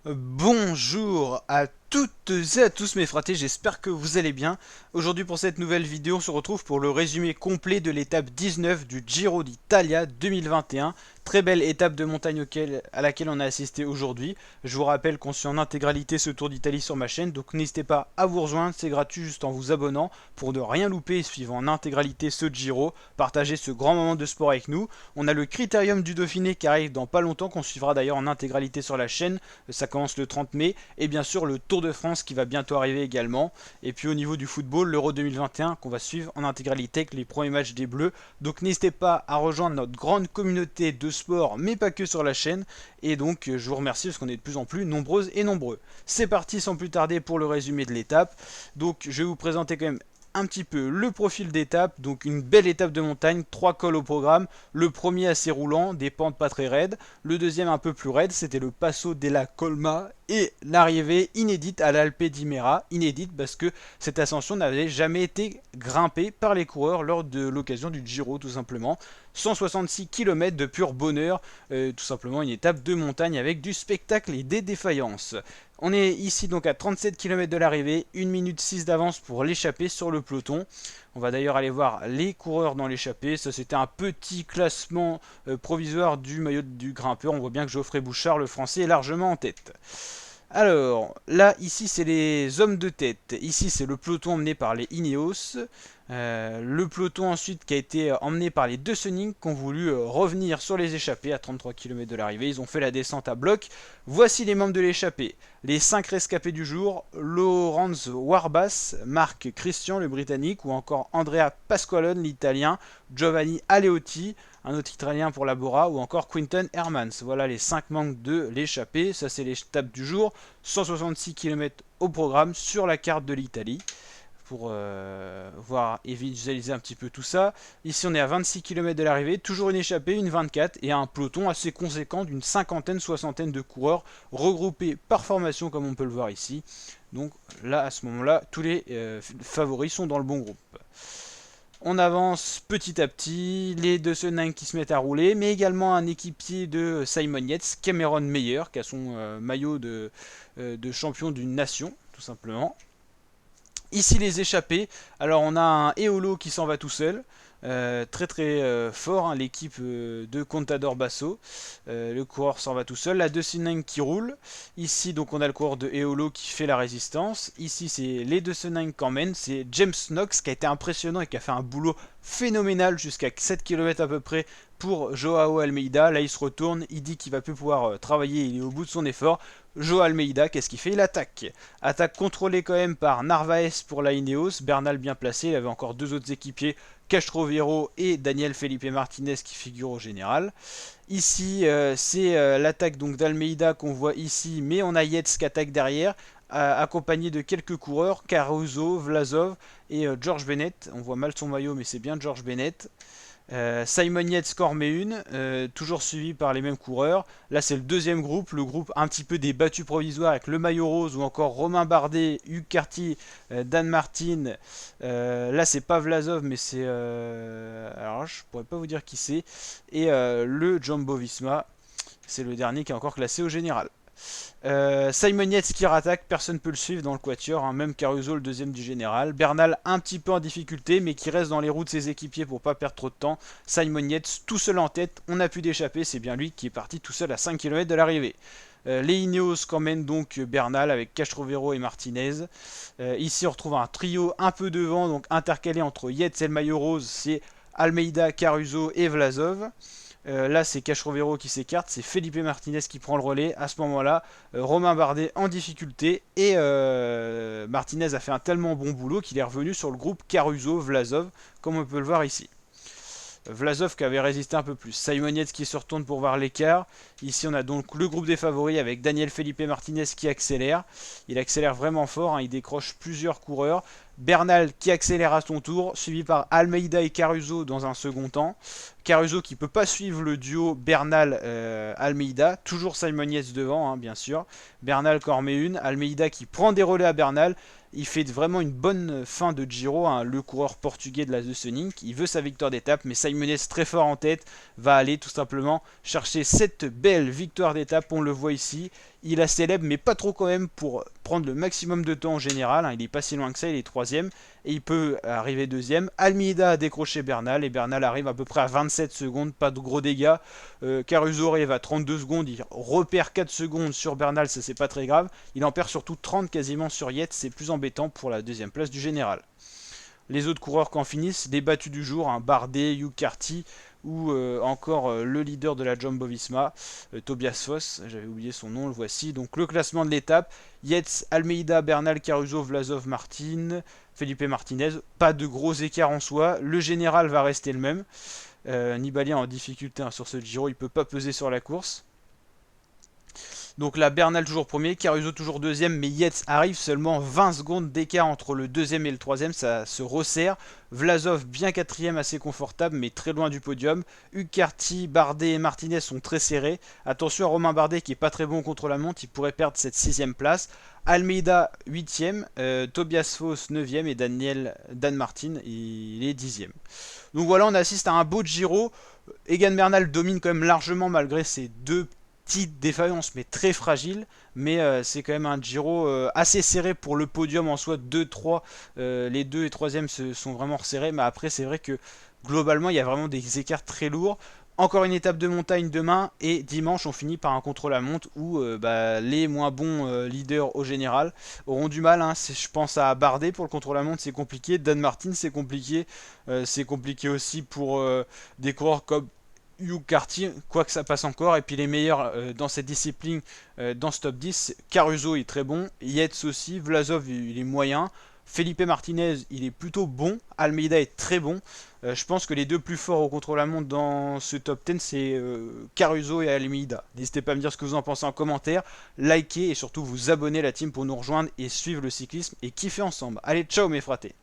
Bonjour à toutes et à tous mes fratés, j'espère que vous allez bien. Aujourd'hui pour cette nouvelle vidéo, on se retrouve pour le résumé complet de l'étape 19 du Giro d'Italia 2021. Très belle étape de montagne à laquelle on a assisté aujourd'hui. Je vous rappelle qu'on suit en intégralité ce Tour d'Italie sur ma chaîne, donc n'hésitez pas à vous rejoindre, c'est gratuit juste en vous abonnant pour ne rien louper et suivre en intégralité ce Giro. Partagez ce grand moment de sport avec nous. On a le Critérium du Dauphiné qui arrive dans pas longtemps, qu'on suivra d'ailleurs en intégralité sur la chaîne. Ça commence le 30 mai. Et bien sûr le Tour de France qui va bientôt arriver également. Et puis au niveau du football, l'Euro 2021 qu'on va suivre en intégralité avec les premiers matchs des Bleus. Donc n'hésitez pas à rejoindre notre grande communauté de sport, mais pas que sur la chaîne. Et donc je vous remercie parce qu'on est de plus en plus nombreuses et nombreux. C'est parti sans plus tarder pour le résumé de l'étape. Donc je vais vous présenter quand même un petit peu le profil d'étape. Donc une belle étape de montagne, 3 cols au programme. Le premier assez roulant, des pentes pas très raides. Le deuxième un peu plus raide, c'était le Passo della Colma. Et l'arrivée inédite à l'Alpe d'Himera, inédite parce que cette ascension n'avait jamais été grimpée par les coureurs lors de l'occasion du Giro tout simplement. 166 km de pur bonheur, tout simplement une étape de montagne avec du spectacle et des défaillances. On est ici donc à 37 km de l'arrivée, 1 minute 6 d'avance pour l'échappée sur le peloton. On va d'ailleurs aller voir les coureurs dans l'échappée. Ça c'était un petit classement provisoire du maillot du grimpeur. On voit bien que Geoffrey Bouchard, le français, est largement en tête. Alors, là, ici, c'est les hommes de tête. Ici, c'est le peloton emmené par les Ineos. Le peloton ensuite qui a été emmené par les deux Sunning qui ont voulu revenir sur les échappées à 33 km de l'arrivée. Ils ont fait la descente à bloc. Voici les membres de l'échappée. Les 5 rescapés du jour. Laurens Warbas, Marc Christian, le britannique, ou encore Andrea Pasqualone, l'italien, Giovanni Aleotti, un autre italien pour la Bora, ou encore Quinton Hermans. Voilà les 5 membres de l'échappée. Ça, c'est l'étape du jour. 166 km au programme sur la carte de l'Italie. Pour voir et visualiser un petit peu tout ça. Ici, on est à 26 km de l'arrivée. Toujours une échappée, une 24, et un peloton assez conséquent d'une cinquantaine, soixantaine de coureurs regroupés par formation, comme on peut le voir ici. Donc là, à ce moment-là, tous les favoris sont dans le bon groupe. On avance petit à petit, les deux Sunning qui se mettent à rouler, mais également un équipier de Simon Yates, Cameron Meyer, qui a son maillot de champion d'une nation, tout simplement. Ici les échappés, alors on a un Eolo qui s'en va tout seul, très fort, hein, l'équipe de Contador Basso. Le coureur s'en va tout seul, la 2 qui roule. Ici donc on a le coureur de Eolo qui fait la résistance. Ici c'est les 2 qui emmènent, c'est James Knox qui a été impressionnant et qui a fait un boulot phénoménal jusqu'à 7 km à peu près pour Joao Almeida. Là il se retourne, il dit qu'il va plus pouvoir travailler, il est au bout de son effort. Joao Almeida, qu'est-ce qu'il fait? Il attaque. Attaque contrôlée quand même par Narvaez pour la Ineos. Bernal bien placé, il avait encore deux autres équipiers, Castrovero et Daniel Felipe Martinez qui figurent au général. Ici, c'est l'attaque donc d'Almeida qu'on voit ici, mais on a Yates qui attaque derrière, accompagné de quelques coureurs, Caruso, Vlasov et George Bennett. On voit mal son maillot, mais c'est bien George Bennett. Simon Yates met une, toujours suivi par les mêmes coureurs. Là c'est le deuxième groupe, le groupe un petit peu des battus provisoires avec le maillot rose ou encore Romain Bardet, Hugues Cartier, Dan Martin. Là c'est pas Vlasov mais c'est... alors je pourrais pas vous dire qui c'est. Et le Jumbo Visma, c'est le dernier qui est encore classé au général. Simon Yates qui rattaque, personne ne peut le suivre dans le quatuor, hein, même Caruso le deuxième du général. Bernal un petit peu en difficulté mais qui reste dans les roues de ses équipiers pour pas perdre trop de temps. Simon Yates tout seul en tête, on a pu d'échapper, c'est bien lui qui est parti tout seul à 5 km de l'arrivée. Les Ineos qu'emmènent donc Bernal avec Castrovero et Martinez. Ici on retrouve un trio un peu devant, donc intercalé entre Yates et le maillot rose, c'est Almeida, Caruso et Vlasov. Là c'est Castrovero qui s'écarte, c'est Felipe Martinez qui prend le relais. À ce moment-là, Romain Bardet en difficulté et Martinez a fait un tellement bon boulot qu'il est revenu sur le groupe Caruso-Vlasov, comme on peut le voir ici. Vlasov qui avait résisté un peu plus. Simon Yates qui se retourne pour voir l'écart. Ici on a donc le groupe des favoris avec Daniel Felipe Martinez qui accélère. Il accélère vraiment fort, hein, il décroche plusieurs coureurs. Bernal qui accélère à son tour, suivi par Almeida et Caruso dans un second temps. Caruso qui ne peut pas suivre le duo Bernal-Almeida, toujours Simon Yates devant, hein, bien sûr. Bernal qui en remet une, Almeida qui prend des relais à Bernal. Il fait vraiment une bonne fin de Giro, hein, le coureur portugais de la The Sunning. Il veut sa victoire d'étape, mais Simon Yates très fort en tête va aller tout simplement chercher cette belle victoire d'étape. On le voit ici, Il a célèbre, mais pas trop quand même pour prendre le maximum de temps en général. Hein. Il est pas si loin que ça, il est troisième. Et il peut arriver deuxième. Almeida a décroché Bernal. Et Bernal arrive à peu près à 27 secondes. Pas de gros dégâts. Caruso arrive à 32 secondes. Il repère 4 secondes sur Bernal. Ça, c'est pas très grave. Il en perd surtout 30 quasiment sur Yates. C'est plus embêtant pour la deuxième place du général. Les autres coureurs qui en finissent, les battus du jour, hein, Bardet, Hugh Carty ou encore le leader de la Jumbo-Visma, Tobias Foss, j'avais oublié son nom, le voici. Donc le classement de l'étape, Yates, Almeida, Bernal, Caruso, Vlasov, Martin, Felipe Martinez, pas de gros écarts en soi, le général va rester le même. Nibali en difficulté hein, sur ce Giro, il ne peut pas peser sur la course. Donc là, Bernal toujours premier, Caruso toujours deuxième, mais Yates arrive seulement 20 secondes d'écart entre le deuxième et le troisième, ça se resserre. Vlasov bien quatrième, assez confortable, mais très loin du podium. Hugh Carty, Bardet et Martinez sont très serrés. Attention à Romain Bardet qui est pas très bon contre la montre, il pourrait perdre cette 6ème place. Almeida 8ème, Tobias Foss 9ème et Dan Martin il est 10ème. Donc voilà, on assiste à un beau Giro. Egan Bernal domine quand même largement malgré ses deux petite défaillance mais très fragile, mais c'est quand même un Giro assez serré pour le podium en soi. 2-3, les 2 et 3e sont vraiment resserrés, mais après c'est vrai que globalement il y a vraiment des écarts très lourds. Encore une étape de montagne demain, et dimanche on finit par un contre-la-montre où les moins bons leaders au général auront du mal. Hein. Je pense à Bardet pour le contre-la-montre, c'est compliqué. Dan Martin c'est compliqué aussi pour des coureurs comme Hugh Carty, quoi que ça passe encore. Et puis les meilleurs dans cette discipline, dans ce top 10, Caruso est très bon, Yates aussi, Vlasov il est moyen, Felipe Martinez il est plutôt bon, Almeida est très bon. Je pense que les deux plus forts au contre-la-montre dans ce top 10 c'est Caruso et Almeida. N'hésitez pas à me dire ce que vous en pensez en commentaire, likez et surtout vous abonner la team pour nous rejoindre et suivre le cyclisme et kiffer ensemble. Allez, ciao mes fratés.